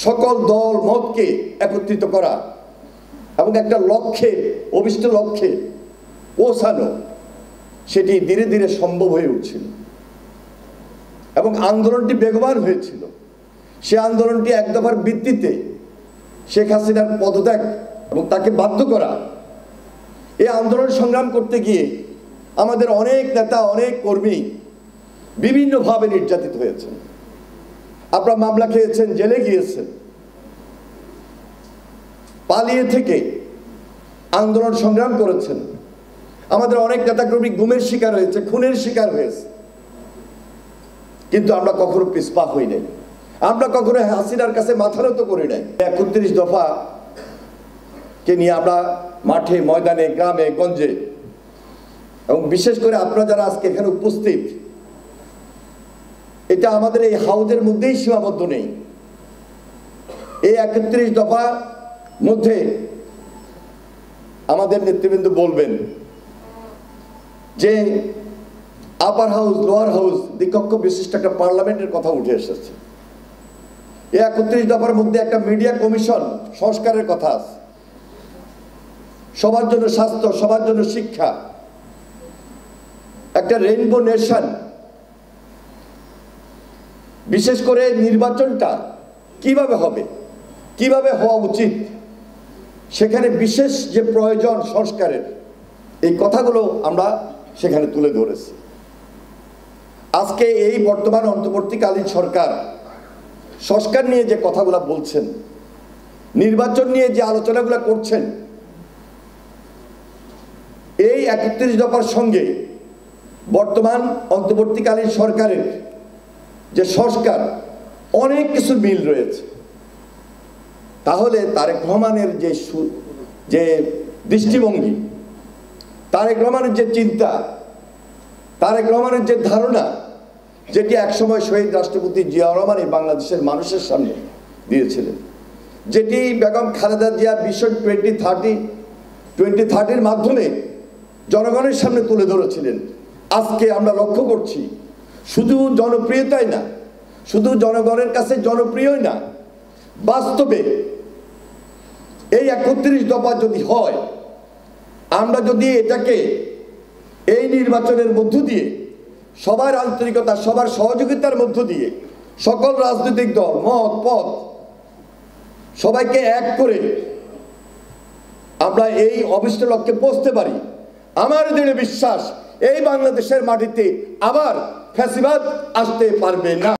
সকল দল মতকে একত্রিত করা এবং একটা লক্ষ্যে, অভিষ্ট লক্ষ্যে পৌঁছানো, সেটি ধীরে ধীরে সম্ভব হয়ে উঠছিল এবং আন্দোলনটি বেগবান হয়েছিল। সে আন্দোলনটি এক দফার ভিত্তিতে শেখ হাসিনার পদত্যাগ এবং তাকে বাধ্য করা, এই আন্দোলন সংগ্রাম করতে গিয়ে আমাদের অনেক নেতা, অনেক কর্মী বিভিন্নভাবে নির্যাতিত হয়েছেন। আপনারা মামলা খেয়েছেন, জেলে গিয়েছেন, পালিয়ে থেকে আন্দোলন সংগ্রাম করেছেন। আমাদের অনেক নেতাকর্মী গুমের শিকার হয়েছে, খুনের শিকার হয়েছে, কিন্তু আমরা কখনো পিছপা হই নাই, আমরা কখনো হাসিনার কাছে মাথা নত করি নাই। ৩১ দফা কে নিয়ে আমরা মাঠে, ময়দানে, গ্রামে, গঞ্জে এবং বিশেষ করে আপনারা যারা আজকে এখানে উপস্থিত, এটা আমাদের এই হাউজের মধ্যেই সীমাবদ্ধ নেই। এই ৩১ দফা মধ্যে আমাদের নেতৃবৃন্দ বলবেন যে আপার হাউস, লোয়ার হাউস, দ্বিকক্ষ বিশিষ্ট একটা পার্লামেন্টের কথা উঠে এসেছে। এই ৩১ দফার মধ্যে একটা মিডিয়া কমিশন সংস্কারের কথা আছে, সবার জন্য স্বাস্থ্য, সবার জন্য শিক্ষা, একটা রেইনবো নেশন, বিশেষ করে নির্বাচনটা কিভাবে হবে, কিভাবে হওয়া উচিত, সেখানে বিশেষ যে প্রয়োজন সংস্কারের, এই কথাগুলো আমরা সেখানে তুলে ধরেছি। আজকে এই বর্তমান অন্তর্বর্তীকালীন সরকার সংস্কার নিয়ে যে কথাগুলো বলছেন, নির্বাচন নিয়ে যে আলোচনাগুলো করছেন, এই ৩১ দফার সঙ্গে বর্তমান অন্তর্বর্তীকালীন সরকারের যে সংস্কার, অনেক কিছু মিল রয়েছে। তাহলে তারেক রহমানের যে দৃষ্টিভঙ্গি, তারেক রহমানের যে চিন্তা, তারেক রহমানের যে ধারণা, যেটি একসময় শহীদ রাষ্ট্রপতি জিয়া রহমান এই বাংলাদেশের মানুষের সামনে দিয়েছিলেন, যেটি বেগম খালেদা জিয়া ভিশন 2030-র মাধ্যমে জনগণের সামনে তুলে ধরেছিলেন, আজকে আমরা লক্ষ্য করছি শুধু জনপ্রিয়তাই না, শুধু জনগণের কাছে জনপ্রিয়ই না, বাস্তবে এই ৩১ দফা যদি হয়, আমরা যদি এটাকে এই নির্বাচনের মধ্য দিয়ে, সবার আন্তরিকতা, সবার সহযোগিতার মধ্য দিয়ে, সকল রাজনৈতিক দল, মত, পথ সবাইকে এক করে আমরা এই অভিষ্ট লক্ষ্যে পৌঁছতে পারি, আমার দৃঢ় বিশ্বাস এই বাংলাদেশের মাটিতে আবার ফ্যাসিবাদ আসতে পারবে না।